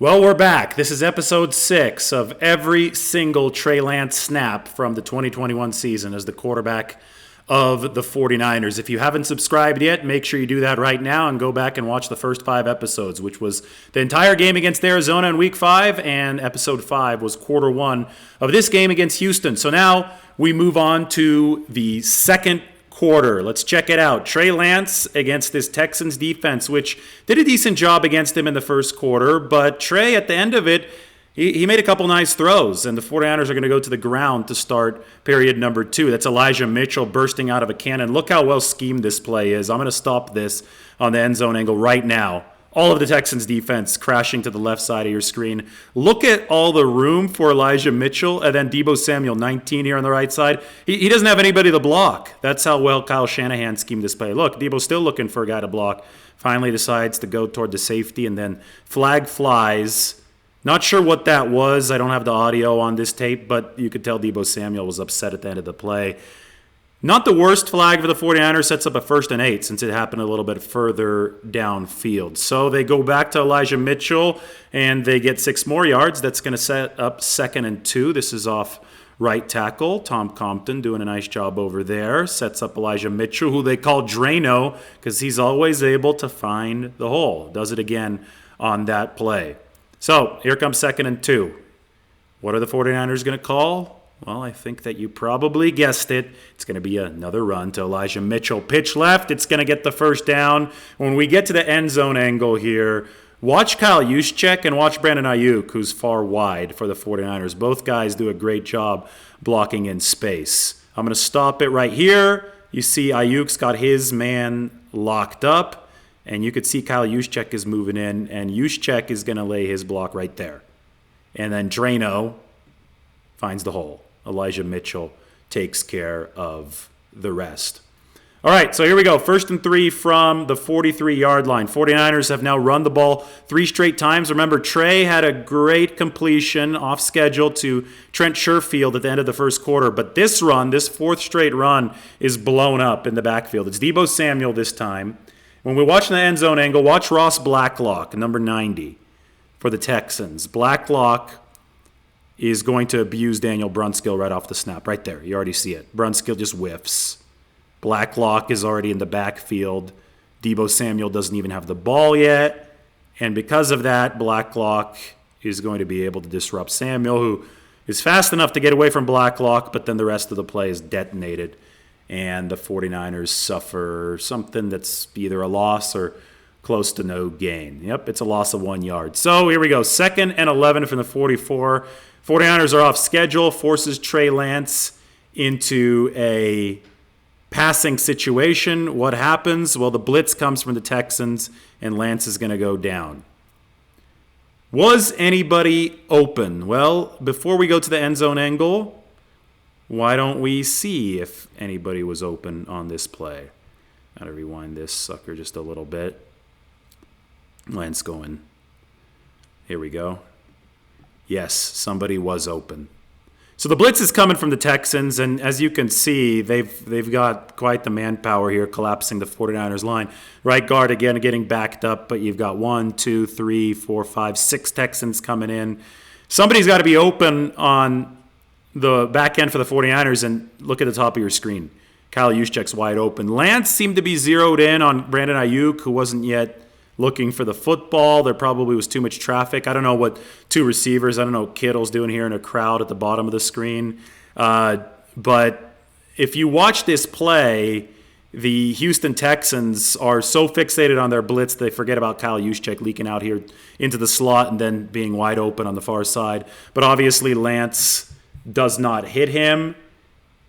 Well, we're back. This is episode 6 of every single Trey Lance snap from the 2021 season as the quarterback of the 49ers. If you haven't subscribed yet, make sure you do that right now and go back and watch the first 5 episodes, which was the entire game against Arizona in week 5, and episode 5 was quarter 1 of this game against Houston. So now we move on to the second quarter. Let's check it out. Trey Lance against this Texans defense, which did a decent job against him in the first quarter, but Trey, at the end of it, he made a couple nice throws, and the 49ers are going to go to the ground to start period number 2. That's Elijah Mitchell bursting out of a cannon. Look how well schemed this play is. I'm going to stop this on the end zone angle right now. All of the Texans defense crashing to the left side of your screen. Look at all the room for Elijah Mitchell, and then Deebo Samuel, 19 here on the right side. He doesn't have anybody to block. That's how well Kyle Shanahan schemed this play. Look, Deebo's still looking for a guy to block. Finally decides to go toward the safety, and then flag flies. Not sure what that was. I don't have the audio on this tape, but you could tell Deebo Samuel was upset at the end of the play. Not the worst flag for the 49ers, sets up a 1st and 8 since it happened a little bit further downfield. So they go back to Elijah Mitchell, and they get 6 more yards. That's going to set up 2nd and 2. This is off right tackle. Tom Compton doing a nice job over there. Sets up Elijah Mitchell, who they call Drano because he's always able to find the hole. Does it again on that play. So here comes 2nd and 2. What are the 49ers going to call? Well, I think that you probably guessed it. It's going to be another run to Elijah Mitchell. Pitch left. It's going to get the first down. When we get to the end zone angle here, watch Kyle Juszczyk and watch Brandon Ayuk, who's far wide for the 49ers. Both guys do a great job blocking in space. I'm going to stop it right here. You see Ayuk's got his man locked up, and you could see Kyle Juszczyk is moving in, and Juszczyk is going to lay his block right there. And then Drano finds the hole. Elijah Mitchell takes care of the rest. All right, so here we go. 1st and 3 from the 43-yard line. 49ers have now run the ball 3 straight times. Remember, Trey had a great completion off schedule to Trent Sherfield at the end of the first quarter. But this run, this 4th straight run, is blown up in the backfield. It's Deebo Samuel this time. When we watch the end zone angle, watch Ross Blacklock, number 90, for the Texans. Blacklock is going to abuse Daniel Brunskill right off the snap. Right there. You already see it. Brunskill just whiffs. Blacklock is already in the backfield. Deebo Samuel doesn't even have the ball yet. And because of that, Blacklock is going to be able to disrupt Samuel, who is fast enough to get away from Blacklock, but then the rest of the play is detonated. And the 49ers suffer something that's either a loss or close to no gain. Yep, it's a loss of 1 yard. So here we go. 2nd and 11 from the 44. 49ers are off schedule, forces Trey Lance into a passing situation. What happens? Well, the blitz comes from the Texans, and Lance is going to go down. Was anybody open? Well, before we go to the end zone angle, why don't we see if anybody was open on this play? Got to rewind this sucker just a little bit. Lance going. Here we go. Yes, somebody was open. So the blitz is coming from the Texans, and as you can see, they've got quite the manpower here collapsing the 49ers line. Right guard, again, getting backed up, but you've got 1, 2, 3, 4, 5, 6 Texans coming in. Somebody's got to be open on the back end for the 49ers, and look at the top of your screen. Kyle Juszczyk's wide open. Lance seemed to be zeroed in on Brandon Ayuk, who wasn't yet looking for the football. There probably was too much traffic. I don't know what 2 receivers, I don't know what Kittle's doing here in a crowd at the bottom of the screen. But if you watch this play, the Houston Texans are so fixated on their blitz, they forget about Kyle Juszczyk leaking out here into the slot and then being wide open on the far side. But obviously Lance does not hit him,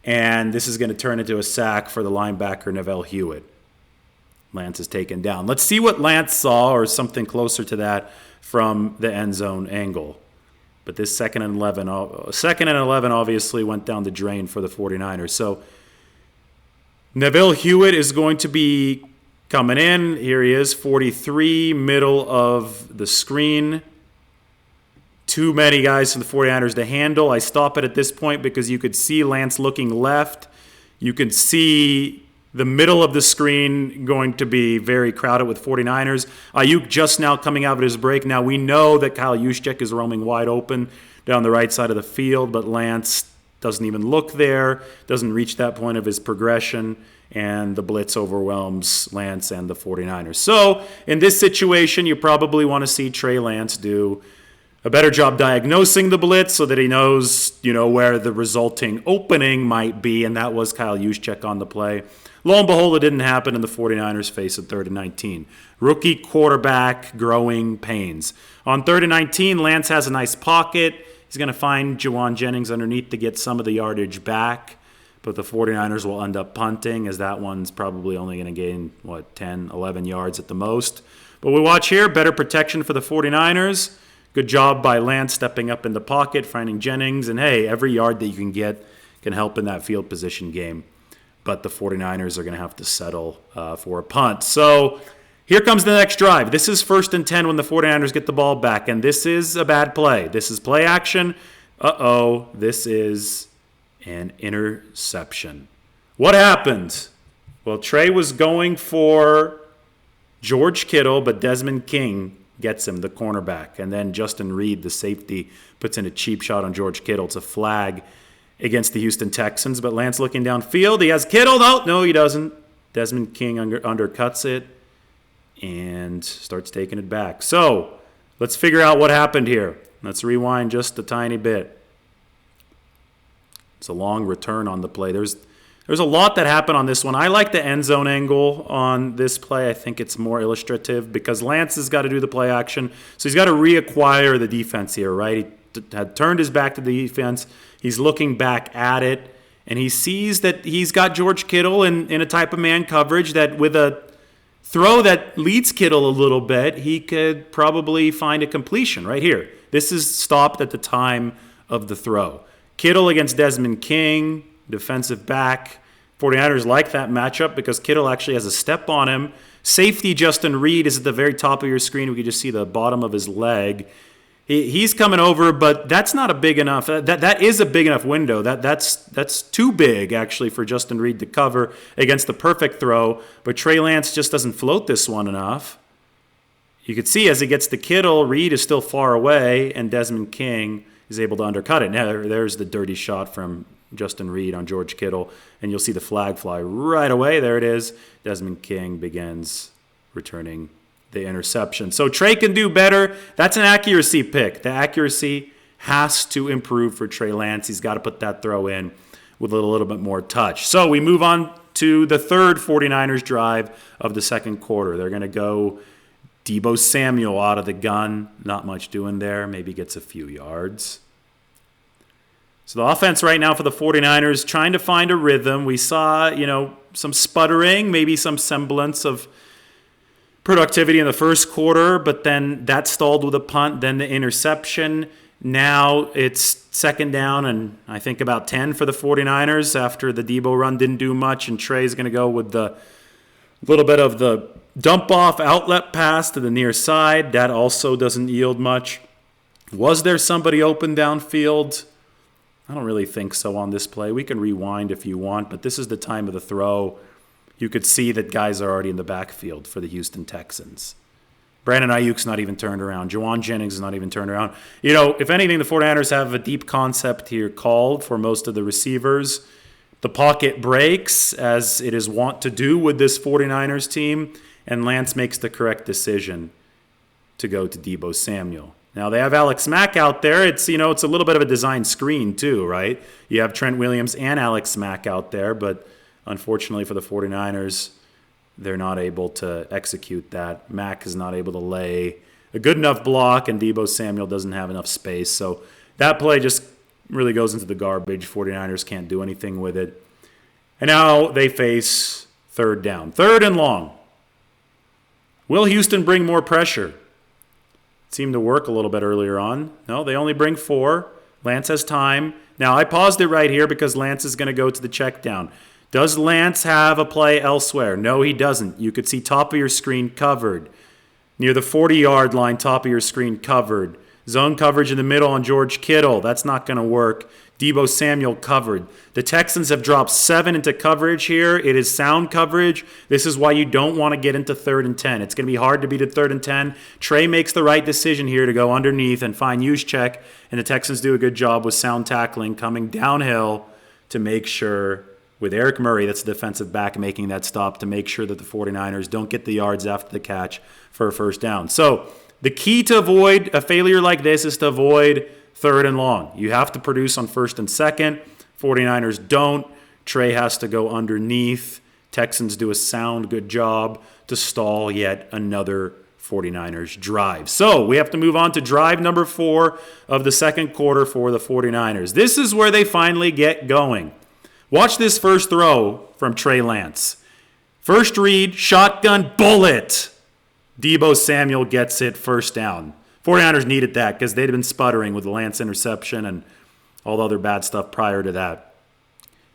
and this is going to turn into a sack for the linebacker, Neville Hewitt. Lance is taken down. Let's see what Lance saw, or something closer to that, from the end zone angle. But this 2nd and 11 obviously went down the drain for the 49ers. So Neville Hewitt is going to be coming in. Here he is, 43, middle of the screen. Too many guys for the 49ers to handle. I stop it at this point because you could see Lance looking left. You could see The middle of the screen going to be very crowded with 49ers. Ayuk just now coming out of his break. Now we know that Kyle Juszczyk is roaming wide open down the right side of the field, but Lance doesn't even look there, doesn't reach that point of his progression, and the blitz overwhelms Lance and the 49ers. So in this situation, you probably want to see Trey Lance do a better job diagnosing the blitz so that he knows, where the resulting opening might be, and that was Kyle Juszczyk on the play. Lo and behold, it didn't happen, and the 49ers face a 3rd and 19. Rookie quarterback growing pains. On 3rd and 19, Lance has a nice pocket. He's going to find Juwan Jennings underneath to get some of the yardage back, but the 49ers will end up punting, as that one's probably only going to gain, 10, 11 yards at the most. But we watch here, better protection for the 49ers. Good job by Lance stepping up in the pocket, finding Jennings, and hey, every yard that you can get can help in that field position game. But the 49ers are going to have to settle for a punt. So here comes the next drive. This is 1st and 10 when the 49ers get the ball back, and this is a bad play. This is play action. This is an interception. What happened? Well, Trey was going for George Kittle, but Desmond King gets him, the cornerback. And then Justin Reed, the safety, puts in a cheap shot on George Kittle. It's a flag against the Houston Texans. But Lance looking downfield. He has Kittle. No, he doesn't. Desmond King undercuts it and starts taking it back. So let's figure out what happened here. Let's rewind just a tiny bit. It's a long return on the play. There's a lot that happened on this one. I like the end zone angle on this play. I think it's more illustrative because Lance has got to do the play action. So he's got to reacquire the defense here, right? He had turned his back to the defense. He's looking back at it, and he sees that he's got George Kittle in a type of man coverage that with a throw that leads Kittle a little bit, he could probably find a completion right here. This is stopped at the time of the throw. Kittle against Desmond King, defensive back. 49ers like that matchup because Kittle actually has a step on him. Safety Justin Reed is at the very top of your screen. We can just see the bottom of his leg. He's coming over, but that's not a big enough. That is a big enough window. That's too big, actually, for Justin Reed to cover against the perfect throw. But Trey Lance just doesn't float this one enough. You can see as he gets to Kittle, Reed is still far away, and Desmond King is able to undercut it. Now, there's the dirty shot from Justin Reed on George Kittle, and you'll see the flag fly right away. There it is. Desmond King begins returning the interception. So Trey can do better. That's an accuracy pick. The accuracy has to improve for Trey Lance. He's got to put that throw in with a little bit more touch. So we move on to the third 49ers drive of the second quarter. They're going to go Deebo Samuel out of the gun. Not much doing there. Maybe gets a few yards. So the offense right now for the 49ers trying to find a rhythm. We saw, some sputtering, maybe some semblance of productivity in the first quarter, but then that stalled with a punt, then the interception. Now it's second down and I think about 10 for the 49ers after the Deebo run didn't do much, and Trey's going to go with the little bit of the dump-off outlet pass to the near side. That also doesn't yield much. Was there somebody open downfield? I don't really think so on this play. We can rewind if you want, but this is the time of the throw. You could see that guys are already in the backfield for the Houston Texans. Brandon Ayuk's not even turned around. Juwan Jennings is not even turned around. If anything, the 49ers have a deep concept here called for most of the receivers. The pocket breaks, as it is wont to do with this 49ers team, and Lance makes the correct decision to go to Deebo Samuel. Now, they have Alex Mack out there. It's a little bit of a design screen too, right? You have Trent Williams and Alex Mack out there, but unfortunately for the 49ers, they're not able to execute that. Mack is not able to lay a good enough block, and Deebo Samuel doesn't have enough space. So that play just really goes into the garbage. 49ers can't do anything with it. And now they face third down. Third and long. Will Houston bring more pressure? It seemed to work a little bit earlier on. No, they only bring 4. Lance has time. Now, I paused it right here because Lance is going to go to the check down. Does Lance have a play elsewhere? No, he doesn't. You could see top of your screen covered. Near the 40-yard line, top of your screen covered. Zone coverage in the middle on George Kittle. That's not going to work. Deebo Samuel covered. The Texans have dropped 7 into coverage here. It is sound coverage. This is why you don't want to get into 3rd and 10. It's going to be hard to beat at 3rd and 10. Trey makes the right decision here to go underneath and find Juszczyk, and the Texans do a good job with sound tackling coming downhill to make sure, with Eric Murray, that's the defensive back, making that stop to make sure that the 49ers don't get the yards after the catch for a first down. So the key to avoid a failure like this is to avoid 3rd and long. You have to produce on 1st and 2nd. 49ers don't. Trey has to go underneath. Texans do a sound good job to stall yet another 49ers drive. So we have to move on to drive number 4 of the second quarter for the 49ers. This is where they finally get going. Watch this first throw from Trey Lance. First read, shotgun, bullet. Deebo Samuel gets it, first down. 49ers needed that because they'd been sputtering with the Lance interception and all the other bad stuff prior to that.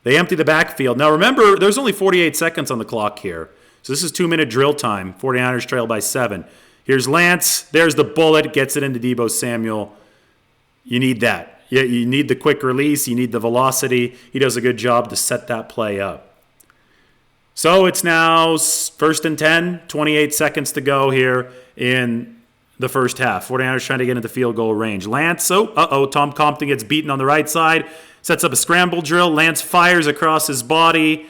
They empty the backfield. Now remember, there's only 48 seconds on the clock here. So this is 2-minute drill time. 49ers trail by 7. Here's Lance. There's the bullet. Gets it into Deebo Samuel. You need that. You need the quick release. You need the velocity. He does a good job to set that play up. So it's now 1st and 10. 28 seconds to go here in the first half. 49ers trying to get into field goal range. Lance, Tom Compton gets beaten on the right side. Sets up a scramble drill. Lance fires across his body.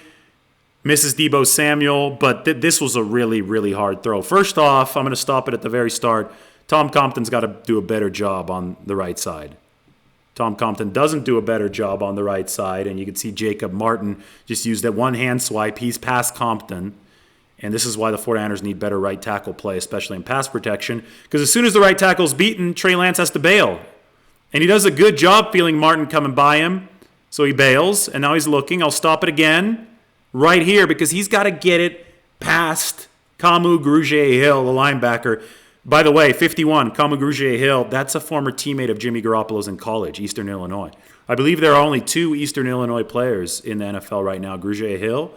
Misses Deebo Samuel, but this was a really, really hard throw. First off, I'm going to stop it at the very start. Tom Compton's got to do a better job on the right side. Tom Compton doesn't do a better job on the right side, and you can see Jacob Martin just used that one-hand swipe. He's past Compton. And this is why the 49ers need better right tackle play, especially in pass protection. Because as soon as the right tackle's beaten, Trey Lance has to bail. And he does a good job feeling Martin coming by him. So he bails, and now he's looking. I'll stop it again right here because he's got to get it past Kamu Grugier-Hill, the linebacker. By the way, 51, Kamu Grugier-Hill, that's a former teammate of Jimmy Garoppolo's in college, Eastern Illinois. I believe there are only 2 Eastern Illinois players in the NFL right now, Grugier-Hill,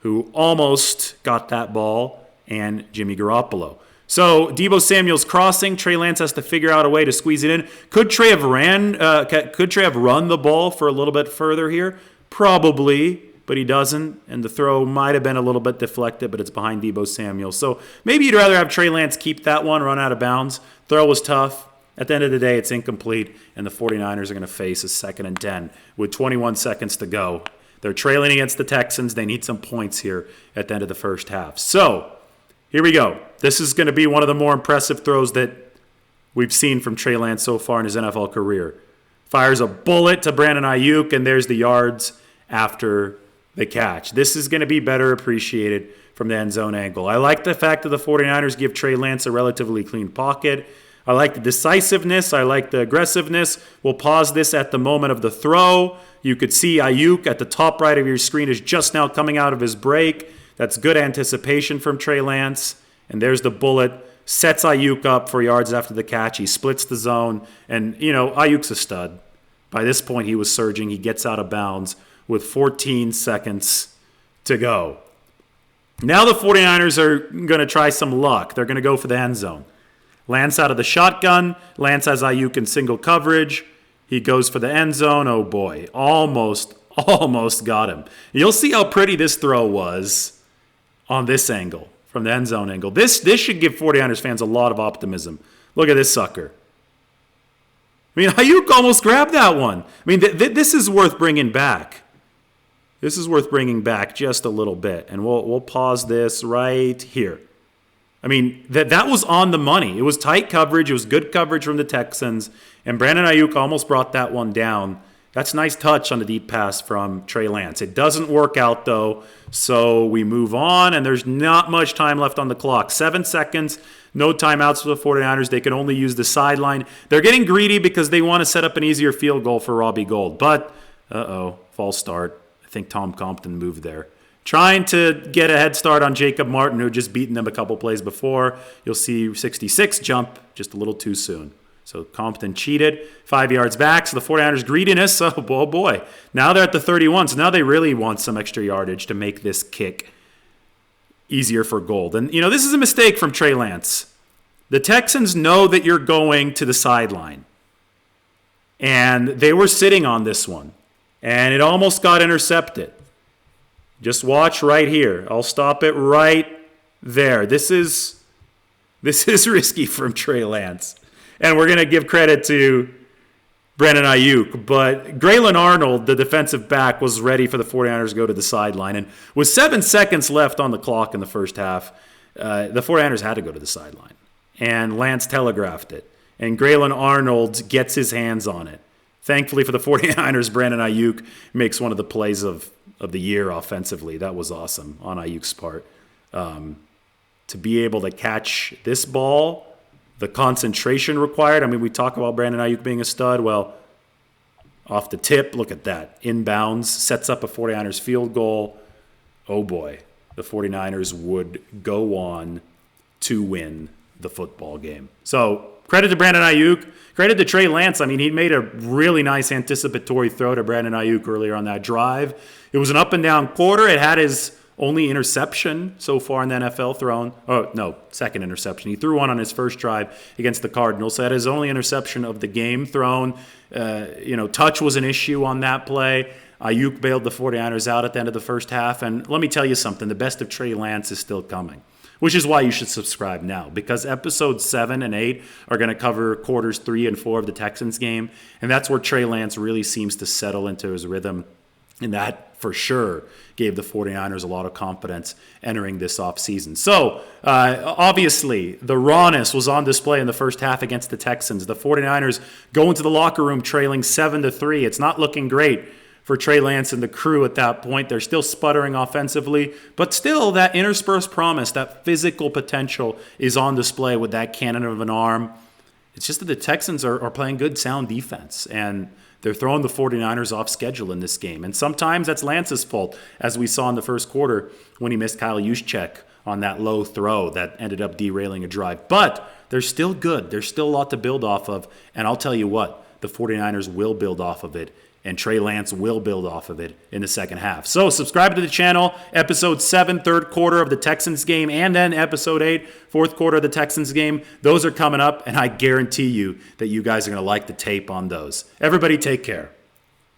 who almost got that ball, and Jimmy Garoppolo. So Deebo Samuel's crossing. Trey Lance has to figure out a way to squeeze it in. Could Trey have run the ball for a little bit further here? Probably, but he doesn't, and the throw might have been a little bit deflected, but it's behind Deebo Samuel. So maybe you'd rather have Trey Lance keep that one, run out of bounds. Throw was tough. At the end of the day, it's incomplete, and the 49ers are going to face a 2nd and 10 with 21 seconds to go. They're trailing against the Texans. They need some points here at the end of the first half. So here we go. This is going to be one of the more impressive throws that we've seen from Trey Lance so far in his NFL career. Fires a bullet to Brandon Ayuk, and there's the yards after the catch. This is going to be better appreciated from the end zone angle. I like the fact that the 49ers give Trey Lance a relatively clean pocket. I like the decisiveness. I like the aggressiveness. We'll pause this at the moment of the throw. You could see Ayuk at the top right of your screen is just now coming out of his break. That's good anticipation from Trey Lance. And there's the bullet. Sets Ayuk up for yards after the catch. He splits the zone. And, Ayuk's a stud. By this point, he was surging. He gets out of bounds with 14 seconds to go. Now the 49ers are going to try some luck. They're going to go for the end zone. Lance out of the shotgun. Lance has Ayuk in single coverage. He goes for the end zone. Oh, boy. Almost got him. You'll see how pretty this throw was on this angle, from the end zone angle. This should give 49ers fans a lot of optimism. Look at this sucker. I mean, Ayuk almost grabbed that one. I mean, this is worth bringing back. This is worth bringing back just a little bit. And we'll pause this right here. I mean, that was on the money. It was tight coverage. It was good coverage from the Texans. And Brandon Ayuk almost brought that one down. That's a nice touch on the deep pass from Trey Lance. It doesn't work out, though, so we move on, and there's not much time left on the clock. 7 seconds, no timeouts for the 49ers. They can only use the sideline. They're getting greedy because they want to set up an easier field goal for Robbie Gould. But, false start. I think Tom Compton moved there. Trying to get a head start on Jacob Martin, who had just beaten them a couple plays before. You'll see 66 jump just a little too soon. So Compton cheated, 5 yards back. So the 49ers' greediness, oh boy. Now they're at the 31, so now they really want some extra yardage to make this kick easier for Gould. And, this is a mistake from Trey Lance. The Texans know that you're going to the sideline. And they were sitting on this one. And it almost got intercepted. Just watch right here. I'll stop it right there. This is risky from Trey Lance. And we're going to give credit to Brandon Ayuk. But Grayland Arnold, the defensive back, was ready for the 49ers to go to the sideline. And with 7 seconds left on the clock in the first half, the 49ers had to go to the sideline. And Lance telegraphed it. And Grayland Arnold gets his hands on it. Thankfully for the 49ers, Brandon Ayuk makes one of the plays of the year offensively. That was awesome on Ayuk's part. To be able to catch this ball, the concentration required. I mean, we talk about Brandon Ayuk being a stud. Well, off the tip, look at that. Inbounds, sets up a 49ers field goal. Oh boy, the 49ers would go on to win the football game. So credit to Brandon Ayuk. Credit to Trey Lance. I mean, he made a really nice anticipatory throw to Brandon Ayuk earlier on that drive. It was an up and down quarter. It had his only interception so far in the NFL thrown. Oh, no, second interception. He threw one on his first drive against the Cardinals. So that is only interception of the game thrown. Touch was an issue on that play. Ayuk bailed the 49ers out at the end of the first half. And let me tell you something. The best of Trey Lance is still coming, which is why you should subscribe now, because episodes 7 and 8 are going to cover quarters 3 and 4 of the Texans game. And that's where Trey Lance really seems to settle into his rhythm. And that, for sure, gave the 49ers a lot of confidence entering this offseason. So, obviously, the rawness was on display in the first half against the Texans. The 49ers go into the locker room trailing 7-3. It's not looking great for Trey Lance and the crew at that point. They're still sputtering offensively, but still that interspersed promise, that physical potential is on display with that cannon of an arm. It's just that the Texans are playing good, sound defense, and they're throwing the 49ers off schedule in this game. And sometimes that's Lance's fault, as we saw in the first quarter when he missed Kyle Juszczyk on that low throw that ended up derailing a drive. But they're still good. There's still a lot to build off of. And I'll tell you what, the 49ers will build off of it. And Trey Lance will build off of it in the second half. So subscribe to the channel. Episode 7, third quarter of the Texans game, and then Episode 8, fourth quarter of the Texans game. Those are coming up, and I guarantee you that you guys are going to like the tape on those. Everybody take care.